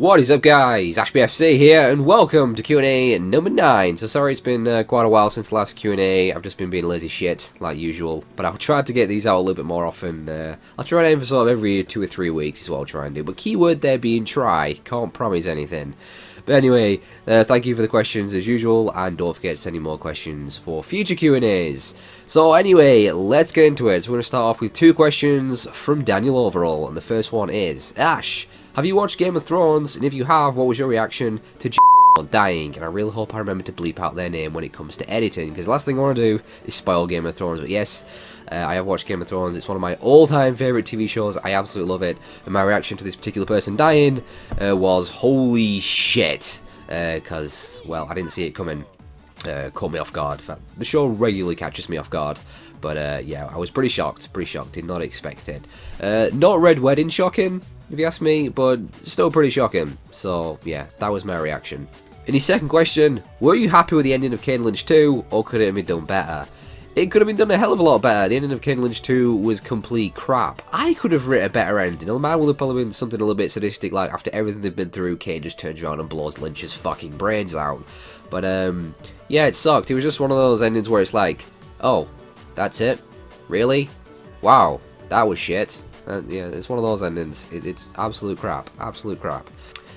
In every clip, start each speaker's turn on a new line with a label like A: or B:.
A: What is up, guys? AshbyFC here, and welcome to Q&A number 9. So sorry it's been quite a while since the last Q&A. I've just been being lazy shit, like usual. But I'll try to get these out a little bit more often. I'll try to aim for sort of every 2 or 3 weeks is what I'll try and do. But keyword there being try. Can't promise anything. But anyway, thank you for the questions as usual, and don't forget to send me more questions for future Q&As. So anyway, let's get into it. So we're going to start off with 2 questions from Daniel Overall, and the first one is, Ash, have you watched Game of Thrones, and if you have, what was your reaction to dying? And I really hope I remember to bleep out their name when it comes to editing, because the last thing I want to do is spoil Game of Thrones. But yes, I have watched Game of Thrones. It's one of my all-time favourite TV shows. I absolutely love it. And my reaction to this particular person dying was holy shit. Because, well, I didn't see it coming. Caught me off guard. In fact, the show regularly catches me off guard. But yeah, I was pretty shocked. Did not expect it. Not Red Wedding shocking, if you ask me, but still pretty shocking. So yeah, that was my reaction. In his second question, were you happy with the ending of Lynch 2, or could it have been done better? It could have been done a hell of a lot better. The ending of Lynch 2 was complete crap. I could have written a better ending. Mine would have probably been something a little bit sadistic, like after everything they've been through, Kane just turns around and blows Lynch's fucking brains out. But yeah, it sucked. It was just one of those endings where it's like, oh, that's it? Really? Wow, that was shit. Yeah, it's one of those endings. It's absolute crap. Absolute crap.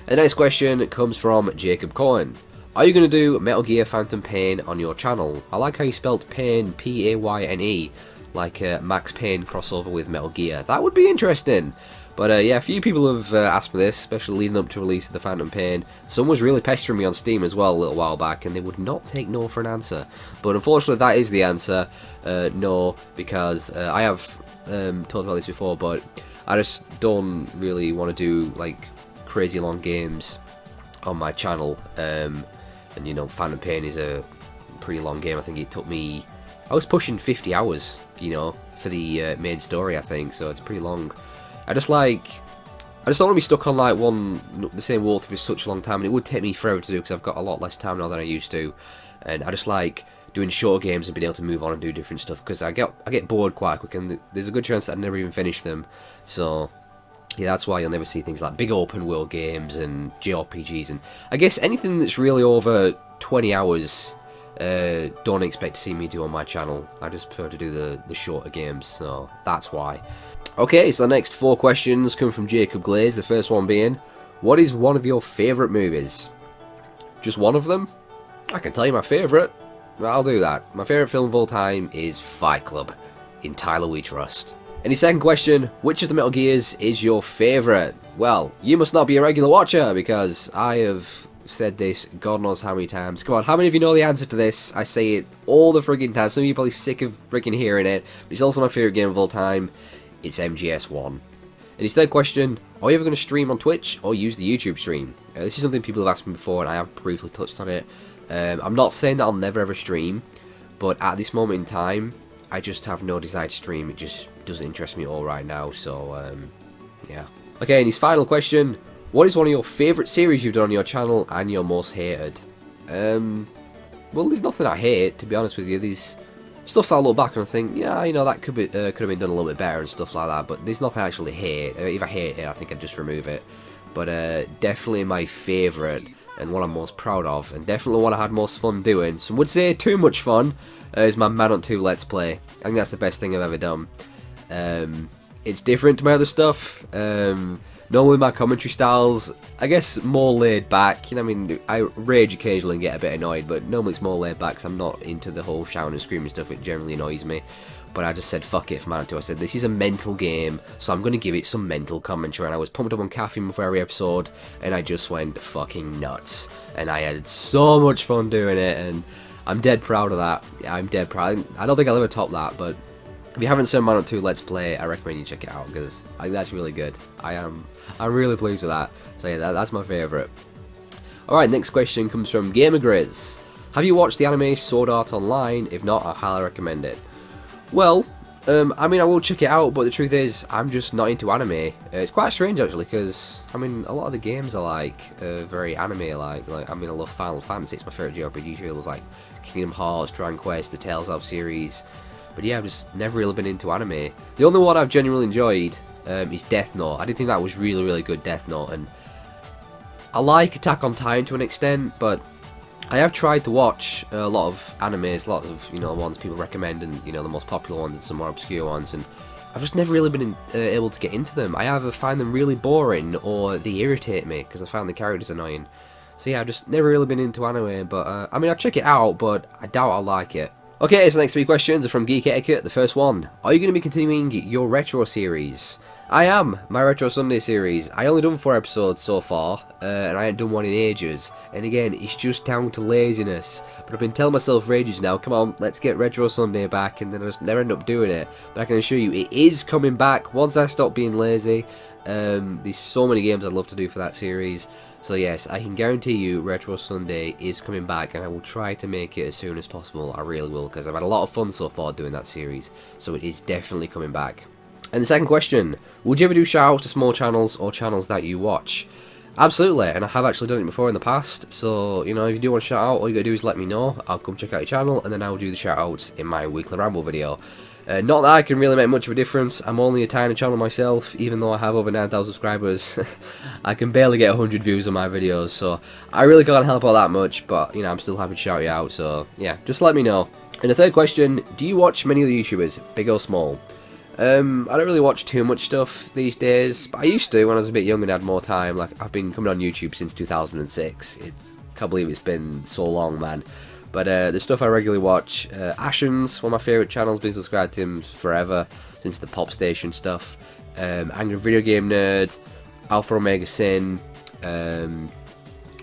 A: And the next question comes from Jacob Cohen. Are you going to do Metal Gear Phantom Pain on your channel? I like how you spelled Pain, P-A-Y-N-E, like Max Payne crossover with Metal Gear. That would be interesting. But yeah, a few people have asked me this, especially leading up to release of the Phantom Pain. Someone was really pestering me on Steam as well a little while back, and they would not take no for an answer. But unfortunately, that is the answer. No, because I have talked about this before, but I just don't really want to do like crazy long games on my channel. And you know, Phantom Pain is a pretty long game. I think it took me, I was pushing 50 hours, you know, for the main story, I think, so it's pretty long. I just don't want to be stuck on like the same walk for such a long time, and it would take me forever to do because I've got a lot less time now than I used to, and I just like doing short games and being able to move on and do different stuff, because I get bored quite quick, and there's a good chance that I never even finish them. So yeah, that's why you'll never see things like big open world games and JRPGs, and I guess anything that's really over 20 hours, don't expect to see me do on my channel. I just prefer to do the shorter games, so that's why. Okay, so the next 4 questions come from Jacob Glaze, the first one being, what is one of your favourite movies? Just one of them? I can tell you my favourite. I'll do that. My favourite film of all time is Fight Club. In Tyler We Trust. And his second question, which of the Metal Gears is your favourite? Well, you must not be a regular watcher, because I have said this God knows how many times. Come on, how many of you know the answer to this? I say it all the friggin' time. Some of you are probably sick of friggin' hearing it, but it's also my favourite game of all time. It's MGS1. And his third question, are you ever going to stream on Twitch or use the YouTube stream? This is something people have asked me before, and I have briefly touched on it. I'm not saying that I'll never ever stream, but at this moment in time, I just have no desire to stream. It just doesn't interest me at all right now, so yeah. Okay, and his final question, what is one of your favourite series you've done on your channel and your most hated? Well, there's nothing I hate, to be honest with you. There's stuff that I look back and think, yeah, you know, that could have been done a little bit better and stuff like that, but there's nothing I actually hate. If I hate it, I think I'd just remove it. But definitely my favourite, and what I'm most proud of, and definitely what I had most fun doing, some would say too much fun, is my Man Hunt 2 Let's Play. I think that's the best thing I've ever done. It's different to my other stuff. Normally my commentary styles, I guess, more laid back. You know, I mean, I rage occasionally and get a bit annoyed, but normally it's more laid back, because I'm not into the whole shouting and screaming stuff. It generally annoys me. But I just said, fuck it for Man Hunt 2. I said, this is a mental game, so I'm going to give it some mental commentary. And I was pumped up on caffeine before every episode, and I just went fucking nuts. And I had so much fun doing it, and I'm dead proud of that. I'm dead proud. I don't think I'll ever top that, but if you haven't seen Man Hunt 2 Let's Play, I recommend you check it out, because that's really good. I'm really pleased with that. So yeah, that's my favourite. Alright, next question comes from GamerGrizz. Have you watched the anime Sword Art Online? If not, I highly recommend it. Well, I mean, I will check it out, but the truth is, I'm just not into anime. It's quite strange, actually, because, I mean, a lot of the games I like are very anime-like. I mean, I love Final Fantasy. It's my favourite JRPG series, like Kingdom Hearts, Dragon Quest, the Tales of series. But yeah, I've just never really been into anime. The only one I've genuinely enjoyed is Death Note. I did think that was really, really good, Death Note, and I like Attack on Titan to an extent, but I have tried to watch a lot of animes, lots of, you know, ones people recommend, and, you know, the most popular ones and some more obscure ones, and I've just never really been able to get into them. I either find them really boring or they irritate me because I find the characters annoying. So yeah, I've just never really been into anime, but I mean, I'll check it out, but I doubt I'll like it. Okay, so the next 3 questions are from Geek Etiquette. The first one, are you going to be continuing your retro series? I am, my Retro Sunday series. I only done 4 episodes so far, and I ain't done one in ages. And again, it's just down to laziness. But I've been telling myself for ages now, come on, let's get Retro Sunday back, and then I just never end up doing it. But I can assure you, it is coming back once I stop being lazy. There's so many games I'd love to do for that series. So yes, I can guarantee you Retro Sunday is coming back, and I will try to make it as soon as possible. I really will, because I've had a lot of fun so far doing that series. So it is definitely coming back. And the second question, would you ever do shoutouts to small channels or channels that you watch? Absolutely, and I have actually done it before in the past, so, you know, if you do want to shout out, all you gotta do is let me know. I'll come check out your channel, and then I'll do the shoutouts in my weekly ramble video. Not that I can really make much of a difference. I'm only a tiny channel myself, even though I have over 9,000 subscribers. I can barely get 100 views on my videos, so I really can't help out that much, but, you know, I'm still happy to shout you out, so, yeah, just let me know. And the third question, do you watch many other YouTubers, big or small? I don't really watch too much stuff these days, but I used to when I was a bit younger and had more time. Like, I've been coming on YouTube since 2006. Can't believe it's been so long, man. But the stuff I regularly watch, Ashen's one of my favourite channels, been subscribed to him forever, since the Pop Station stuff. Angry Video Game Nerd, Alpha Omega Sin,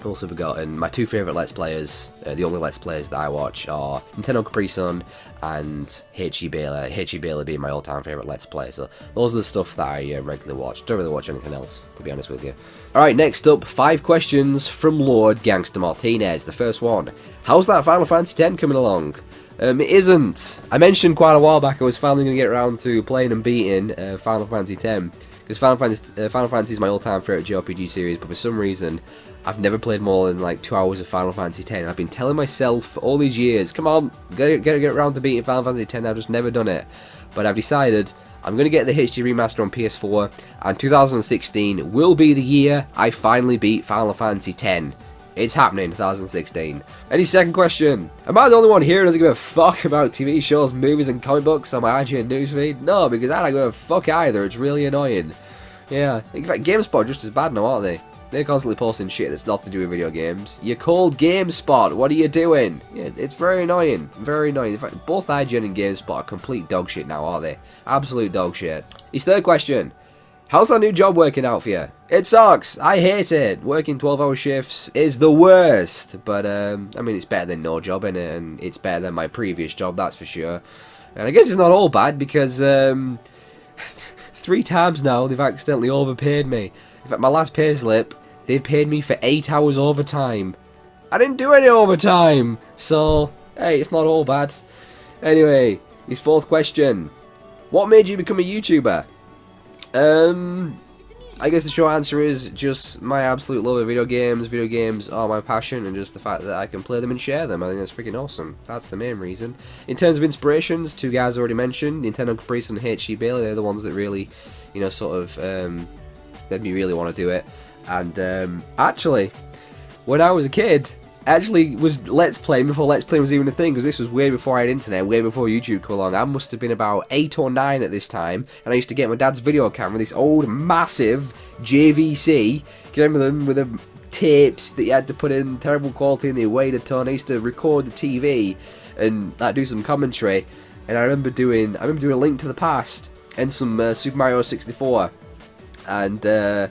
A: also forgotten. My 2 favourite Let's Players, the only Let's Players that I watch, are Nintendo Capri Sun and H.E. Baylor. H.E. Baylor being my all-time favourite Let's Play. So those are the stuff that I regularly watch. Don't really watch anything else, to be honest with you. Alright, next up, 5 questions from Lord Gangster Martinez. The first one, how's that Final Fantasy X coming along? It isn't. I mentioned quite a while back I was finally going to get around to playing and beating Final Fantasy X. Because Final Fantasy is my all-time favourite JRPG series, but for some reason, I've never played more than like 2 hours of Final Fantasy X. I've been telling myself for all these years, come on, get around to beating Final Fantasy X. I've just never done it. But I've decided I'm going to get the HD remaster on PS4, and 2016 will be the year I finally beat Final Fantasy X. It's happening, 2016. Any second question, am I the only one here who doesn't give a fuck about TV shows, movies and comic books on my IGN newsfeed? No, because I don't give a fuck either, it's really annoying. Yeah, in fact, GameSpot are just as bad now, aren't they? They're constantly posting shit that's nothing to do with video games. You're called GameSpot, what are you doing? Yeah, it's very annoying, very annoying. In fact, both IGN and GameSpot are complete dog shit now, are they? Absolute dog shit. His third question, how's that new job working out for you? It sucks, I hate it. Working 12-hour shifts is the worst. But, I mean, it's better than no job, innit? And it's better than my previous job, that's for sure. And I guess it's not all bad, because, 3 times now they've accidentally overpaid me. In fact, my last pay slip, they paid me for 8 hours overtime. I didn't do any overtime, so, hey, it's not all bad. Anyway, his fourth question. What made you become a YouTuber? I guess the short answer is just my absolute love of video games. Video games are my passion, and just the fact that I can play them and share them. I think that's freaking awesome. That's the main reason. In terms of inspirations, 2 guys already mentioned, Nintendo Capri Sun and H.E. Baylor. They're the ones that really, you know, sort of, made me really want to do it. And actually, when I was a kid, I actually was Let's Playing before Let's Play was even a thing, because this was way before I had internet, way before YouTube came along. I must have been about 8 or 9 at this time, and I used to get my dad's video camera, this old massive JVC. Can you remember them with the tapes that you had to put in terrible quality and they weighed a ton? I used to record the TV and like do some commentary, and I remember doing a Link to the Past and some Super Mario 64. And I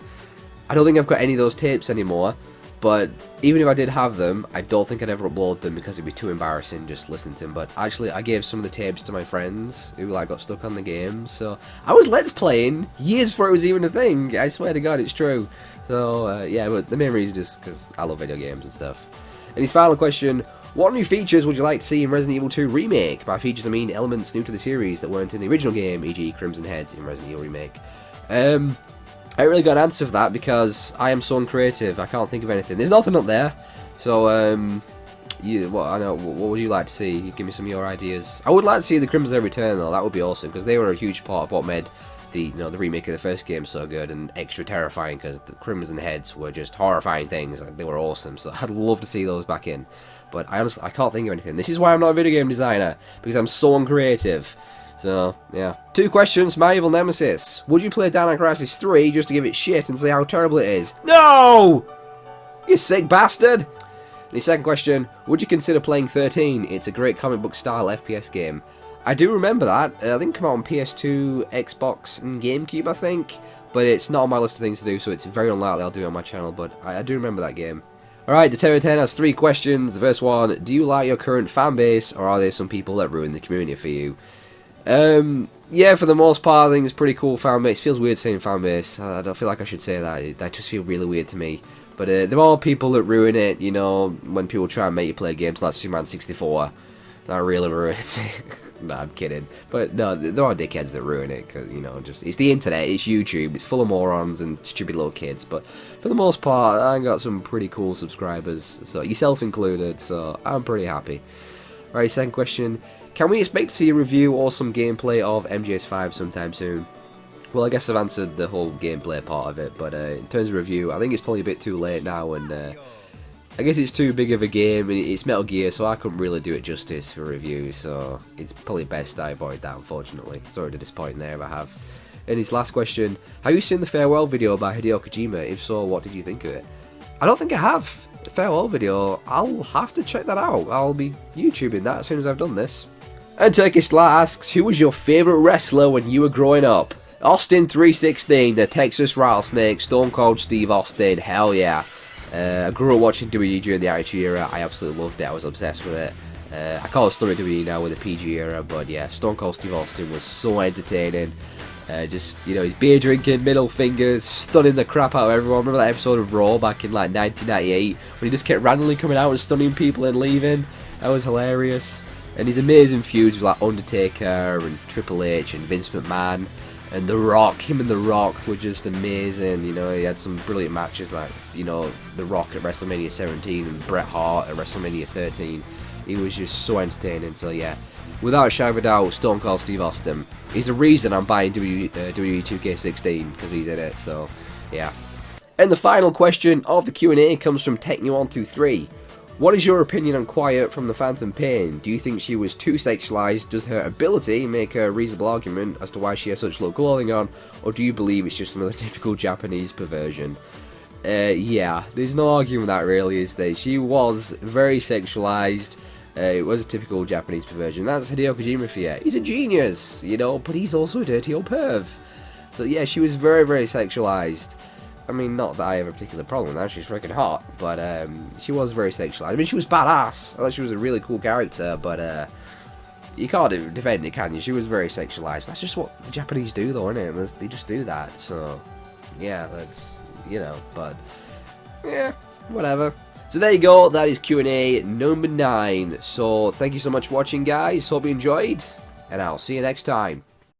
A: don't think I've got any of those tapes anymore, but even if I did have them, I don't think I'd ever upload them because it'd be too embarrassing just listening to them. But actually, I gave some of the tapes to my friends who like got stuck on the game, so I was Let's Playing years before it was even a thing. I swear to God, it's true. So yeah, but the main reason is because I love video games and stuff. And his final question, what new features would you like to see in Resident Evil 2 Remake? By features I mean elements new to the series that weren't in the original game, e.g. Crimson Heads in Resident Evil Remake. I don't really got an answer for that because I am so uncreative. I can't think of anything. There's nothing up there. So, what would you like to see? Give me some of your ideas. I would like to see the Crimson Return though. That would be awesome because they were a huge part of what made the the remake of the first game so good and extra terrifying because the Crimson Heads were just horrifying things. Like, they were awesome. So I'd love to see those back in. But I honestly, I can't think of anything. This is why I'm not a video game designer, because I'm so uncreative. So, yeah. 2 questions, my Evil Nemesis. Would you play Dino Crisis 3 just to give it shit and say how terrible it is? No! You sick bastard! And the second question, would you consider playing 13? It's a great comic book style FPS game. I do remember that. I think it came out on PS2, Xbox, and GameCube, I think. But it's not on my list of things to do, so it's very unlikely I'll do it on my channel, but I do remember that game. Alright, the Terror 10 has 3 questions. The first one, do you like your current fan base, or are there some people that ruin the community for you? Yeah, for the most part, I think it's pretty cool fan base. Feels weird saying fan base. I don't feel like I should say that. That just feels really weird to me. But there are people that ruin it, you know, when people try and make you play games like Superman 64. That really ruins it. No, I'm kidding. But no, there are dickheads that ruin it, because, you know, just, it's the internet, it's YouTube, it's full of morons and stupid little kids. But for the most part, I got some pretty cool subscribers, so yourself included, so I'm pretty happy. Alright, second question. Can we expect to see a review or some gameplay of MGS5 sometime soon? Well, I guess I've answered the whole gameplay part of it, but in terms of review, I think it's probably a bit too late now, and I guess it's too big of a game. It's Metal Gear, so I couldn't really do it justice for review, so it's probably best I avoid that, unfortunately. Sorry to disappoint there if I have. And his last question, have you seen the farewell video by Hideo Kojima? If so, what did you think of it? I don't think I have. The farewell video, I'll have to check that out. I'll be YouTubing that as soon as I've done this. And Turkish Slat asks, who was your favourite wrestler when you were growing up? Austin 316, the Texas Rattlesnake, Stone Cold Steve Austin, hell yeah. I grew up watching WWE during the Attitude Era. I absolutely loved it. I was obsessed with it. I call it Story WWE now with the PG era, but yeah, Stone Cold Steve Austin was so entertaining. Just, you know, his beer drinking, middle fingers, stunning the crap out of everyone. Remember that episode of Raw back in like 1998 when he just kept randomly coming out and stunning people and leaving? That was hilarious. And his amazing feuds with like Undertaker and Triple H and Vince McMahon. And The Rock, him and The Rock were just amazing, you know, he had some brilliant matches like, you know, The Rock at WrestleMania 17 and Bret Hart at WrestleMania 13. He was just so entertaining, so yeah, without a shadow of a doubt, Stone Cold Steve Austin. He's the reason I'm buying WWE 2K16, because he's in it, so yeah. And the final question of the Q&A comes from Techno123. What is your opinion on Quiet from the Phantom Pain? Do you think she was too sexualized? Does her ability make a reasonable argument as to why she has such low clothing on? Or do you believe it's just another typical Japanese perversion? Yeah, there's no arguing that really, is there? She was very sexualized. It was a typical Japanese perversion. That's Hideo Kojima for you. He's a genius, you know, but he's also a dirty old perv. So yeah, she was very, very sexualized. I mean, not that I have a particular problem with that, she's freaking hot, but she was very sexualized. I mean, she was badass. I thought she was a really cool character, but you can't defend it, can you? She was very sexualized. That's just what the Japanese do, though, isn't it? They just do that, so yeah, that's, you know, but yeah, whatever. So there you go, that is Q&A number 9. So thank you so much for watching, guys. Hope you enjoyed, and I'll see you next time.